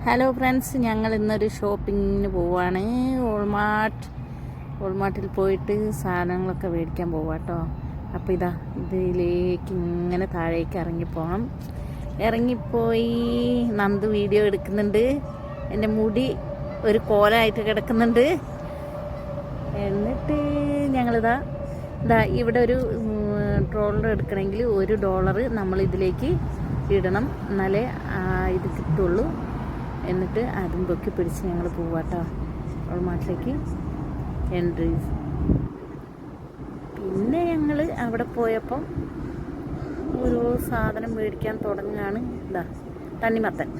Hello friends, ഞങ്ങൾ ഇന്നൊരു ഷോപ്പിങ്ങിന് പോവാണ്. ഓൾമാർട്ടിൽ പോയിട്ട് സാധനങ്ങളൊക്കെ മേടിക്കാൻ പോവാട്ടോ. അപ്പോൾ ഇതിലേക്ക് ഇങ്ങനെ താഴേക്ക് ഇറങ്ങിപ്പോകണം. ഇറങ്ങിപ്പോയി നന്ദു വീഡിയോ എടുക്കുന്നുണ്ട്. എൻ്റെ മുടി ഒരു കോലമായിട്ട് കിടക്കുന്നുണ്ട്. എന്നിട്ട് ഞങ്ങളിതാ ഇവിടെ ഒരു ട്രോളർ എടുക്കണമെങ്കിൽ $1 നമ്മൾ ഇതിലേക്ക് ഇടണം, എന്നാലേ ഇത് കിട്ടുള്ളൂ. എന്നിട്ട് അതും പൊക്കി പിടിച്ച് ഞങ്ങൾ പോവാട്ടോ ഓൾമാർട്ടിലേക്ക് എൻട്രി. പിന്നെ ഞങ്ങൾ അവിടെ പോയപ്പം ഓരോ സാധനം മേടിക്കാൻ തുടങ്ങുകയാണ്. തണ്ണിമത്തൻ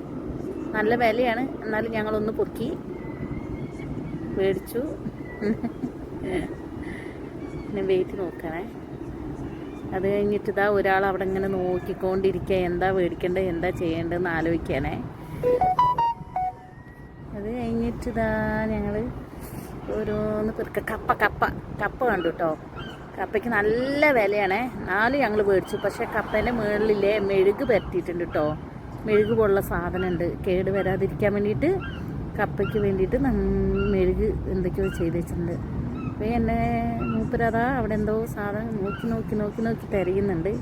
നല്ല വിലയാണ്, എന്നാലും ഞങ്ങളൊന്ന് പൊക്കി മേടിച്ചു. പിന്നെ വെയിറ്റ് നോക്കണേ. അത് കഴിഞ്ഞിട്ട് ഒരാൾ അവിടെ ഇങ്ങനെ നോക്കിക്കൊണ്ടിരിക്കുക, എന്താ മേടിക്കേണ്ടത് എന്താ ചെയ്യേണ്ടതെന്ന് ആലോചിക്കാനേ. അത് കഴിഞ്ഞിട്ട് ഞങ്ങൾ ഓരോന്ന് കപ്പ കണ്ടു കേട്ടോ. കപ്പയ്ക്ക് നല്ല വിലയാണേ. 4 ഞങ്ങൾ മേടിച്ചു. പക്ഷേ കപ്പേൻ്റെ മുകളിലെ മെഴുക് പരത്തിയിട്ടുണ്ട് കേട്ടോ. മെഴുക് പോലുള്ള സാധനമുണ്ട്, കേട് വരാതിരിക്കാൻ വേണ്ടിയിട്ട്. കപ്പയ്ക്ക് വേണ്ടിയിട്ട് മെഴുക് എന്തൊക്കെയോ ചെയ്ത് വെച്ചിട്ടുണ്ട്. അപ്പോൾ എന്നെ മൂപ്പരതാ അവിടെ എന്തോ സാധനം നോക്കി തിരയുന്നുണ്ട്.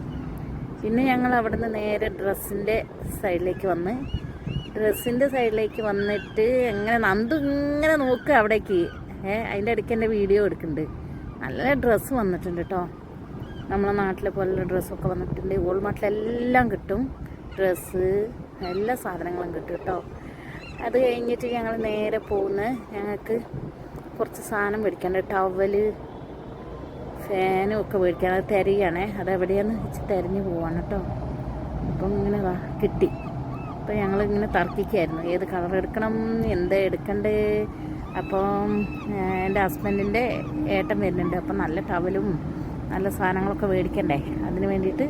പിന്നെ ഞങ്ങൾ അവിടെ നിന്ന് നേരെ ഡ്രസ്സിൻ്റെ സൈഡിലേക്ക് വന്നിട്ട് എങ്ങനെ നന്ദു ഇങ്ങനെ നോക്കുക അവിടേക്ക്. അതിൻ്റെ ഇടയ്ക്ക് എൻ്റെ വീഡിയോ എടുക്കുന്നുണ്ട്. നല്ല ഡ്രസ്സ് വന്നിട്ടുണ്ട് കേട്ടോ. നമ്മളെ നാട്ടിലെ പോലുള്ള ഡ്രസ്സൊക്കെ വന്നിട്ടുണ്ട്. ഓൾമാർട്ടിലെല്ലാം കിട്ടും, ഡ്രസ്സ് എല്ലാ സാധനങ്ങളും കിട്ടും കേട്ടോ. അത് കഴിഞ്ഞിട്ട് ഞങ്ങൾ നേരെ ഞങ്ങൾക്ക് കുറച്ച് സാധനം മേടിക്കാണ്ട്, ടവല് ഫാനും ഒക്കെ മേടിക്കാൻ. അത് തിരയാണേ, അതെവിടെയാന്ന് വെച്ച് തിരഞ്ഞു പോവാണ് കേട്ടോ. അപ്പം ഇങ്ങനെ കിട്ടി. അപ്പോൾ ഞങ്ങളിങ്ങനെ തർക്കിക്കായിരുന്നു ഏത് കളർ എടുക്കണം, എന്താ എടുക്കണ്ടേ. അപ്പം എൻ്റെ ഹസ്ബൻഡിൻ്റെ ഏട്ടൻ വരുന്നുണ്ട്. അപ്പം നല്ല ടവലും നല്ല സാധനങ്ങളൊക്കെ മേടിക്കണ്ടേ, അതിന് വേണ്ടിയിട്ട്.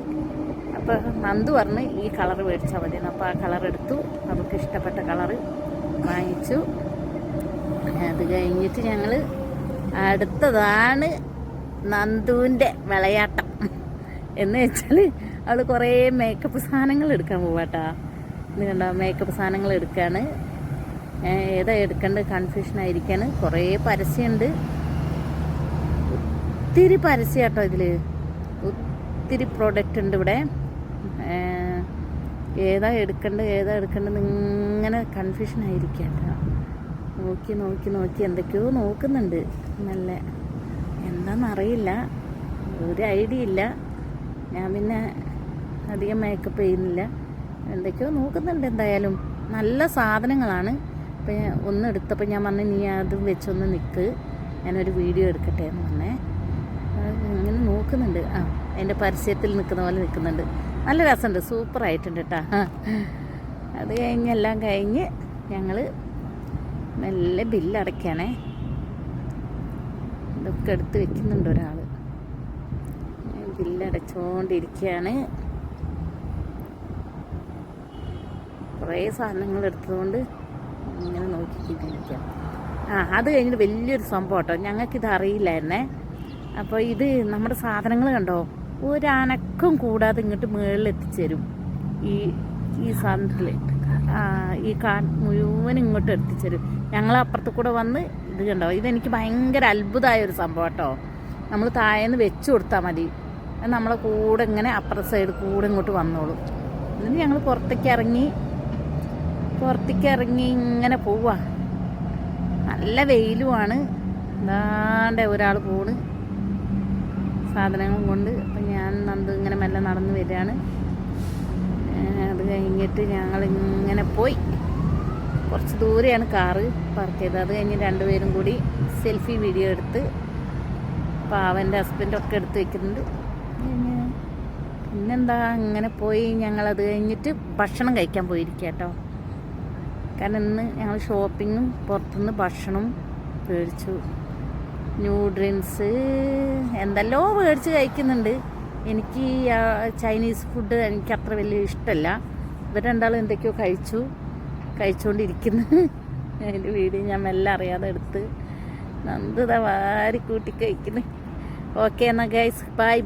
അപ്പോൾ നന്ദു പറഞ്ഞ് ഈ കളർ മേടിച്ചാൽ മതിയെന്ന്. അപ്പോൾ ആ കളർ എടുത്തു, അവർക്ക് ഇഷ്ടപ്പെട്ട കളറ് വാങ്ങിച്ചു. അത് കഴിഞ്ഞിട്ട് ഞങ്ങൾ അടുത്തതാണ് നന്ദുവിൻ്റെ വിളയാട്ടം. എന്ന് വെച്ചാൽ അവൾ കുറേ മേക്കപ്പ് സാധനങ്ങൾ എടുക്കാൻ പോവാട്ടാ. ഇത് കണ്ടോ, മേക്കപ്പ് സാധനങ്ങൾ എടുക്കുകയാണ്. ഏതാ എടുക്കേണ്ടത് കൺഫ്യൂഷനായിരിക്കാണ്. കുറേ പരസ്യമുണ്ട്, ഒത്തിരി പരസ്യം കേട്ടോ. ഇതിൽ ഒത്തിരി പ്രോഡക്റ്റ് ഉണ്ട് ഇവിടെ. ഏതാ എടുക്കേണ്ടത് ഇങ്ങനെ കൺഫ്യൂഷനായിരിക്കുക കേട്ടോ. നോക്കി എന്തൊക്കെയോ നോക്കുന്നുണ്ട്. നല്ല എന്താണെന്നറിയില്ല, ഒരു ഐഡിയ ഇല്ല. ഞാൻ പിന്നെ അധികം മേക്കപ്പ് ചെയ്യുന്നില്ല. എന്തൊക്കെയോ നോക്കുന്നുണ്ട്. എന്തായാലും നല്ല സാധനങ്ങളാണ്. അപ്പം ഒന്ന് എടുത്തപ്പോൾ ഞാൻ പറഞ്ഞു, നീ അത് വെച്ചൊന്ന് നിൽക്ക്, ഞാനൊരു വീഡിയോ എടുക്കട്ടെ എന്ന് പറഞ്ഞേ. ഇങ്ങനെ നോക്കുന്നുണ്ട്. അതിൻ്റെ പരസ്യത്തിൽ നിൽക്കുന്ന പോലെ നിൽക്കുന്നുണ്ട്. നല്ല രസമുണ്ട്, സൂപ്പറായിട്ടുണ്ട് കേട്ടോ. അത് എല്ലാം കഴിഞ്ഞ് ഞങ്ങൾ മെല്ലെ ബില്ലടയ്ക്കുകയാണേ. ഇതൊക്കെ എടുത്ത് വെക്കുന്നുണ്ട് ഒരാൾ. ബില്ലടച്ചുകൊണ്ടിരിക്കുകയാണ്. കുറേ സാധനങ്ങൾ എടുത്തതുകൊണ്ട് ഇങ്ങനെ നോക്കിക്കിട്ടിരിക്കുക. അത് കഴിഞ്ഞിട്ട് വലിയൊരു സംഭവം കേട്ടോ. ഞങ്ങൾക്കിത് അറിയില്ലായിരുന്നേ. അപ്പോൾ ഇത് നമ്മുടെ സാധനങ്ങൾ കണ്ടോ, ഒരനക്കം കൂടാതെ ഇങ്ങോട്ട് മുകളിൽ എത്തിച്ചേരും. ഈ സാധനത്തിൽ ഈ മുഴുവൻ ഇങ്ങോട്ട് എത്തിച്ചേരും. ഞങ്ങൾ അപ്പുറത്ത് കൂടെ വന്ന് ഇത് കണ്ടോ. ഇതെനിക്ക് ഭയങ്കര അത്ഭുതമായൊരു സംഭവം കേട്ടോ. നമ്മൾ താഴേന്ന് വെച്ച് കൊടുത്താൽ മതി, നമ്മളെ കൂടെ ഇങ്ങനെ അപ്പുറത്തെ സൈഡ് കൂടെ ഇങ്ങോട്ട് വന്നോളും. എന്നിട്ട് ഞങ്ങൾ പുറത്തേക്ക് ഇറങ്ങി ഇങ്ങനെ പോവാ. നല്ല വെയിലുമാണ്. എന്താണ്ട് ഒരാൾ പോണ് സാധനങ്ങളും കൊണ്ട്. അപ്പം ഞാൻ നന്ദു ഇങ്ങനെ മെല്ലെ നടന്ന് വരികയാണ്. അത് കഴിഞ്ഞിട്ട് ഞങ്ങളിങ്ങനെ പോയി. കുറച്ച് ദൂരെയാണ് കാറ് പാർക്ക് ചെയ്തത്. അത് കഴിഞ്ഞ് 2 പേരും കൂടി സെൽഫി വീഡിയോ എടുത്ത് പാവൻ്റെ ഹസ്ബൻഡൊക്കെ എടുത്ത് വയ്ക്കുന്നുണ്ട്. പിന്നെന്താ ഇങ്ങനെ പോയി. ഞങ്ങളത് കഴിഞ്ഞിട്ട് ഭക്ഷണം കഴിക്കാൻ പോയിരിക്കുക കേട്ടോ. കാരണം ഇന്ന് ഞങ്ങൾ ഷോപ്പിങ്ങും പുറത്തുനിന്ന് ഭക്ഷണം മേടിച്ചു. ന്യൂഡിൽസ് എന്തെല്ലോ മേടിച്ച് കഴിക്കുന്നുണ്ട്. എനിക്ക് ചൈനീസ് ഫുഡ് എനിക്ക് അത്ര വലിയ ഇഷ്ടമല്ല. ഇവർ രണ്ടാളും എന്തൊക്കെയോ കഴിച്ചുകൊണ്ടിരിക്കുന്നു. അതിൻ്റെ വീഡിയോ ഞാൻ മെല്ലെ അറിയാതെ എടുത്ത് നന്ദു വാരി കൂട്ടി കഴിക്കുന്നു. ഓക്കെ എന്നാൽ ഗൈസ്, ബൈ.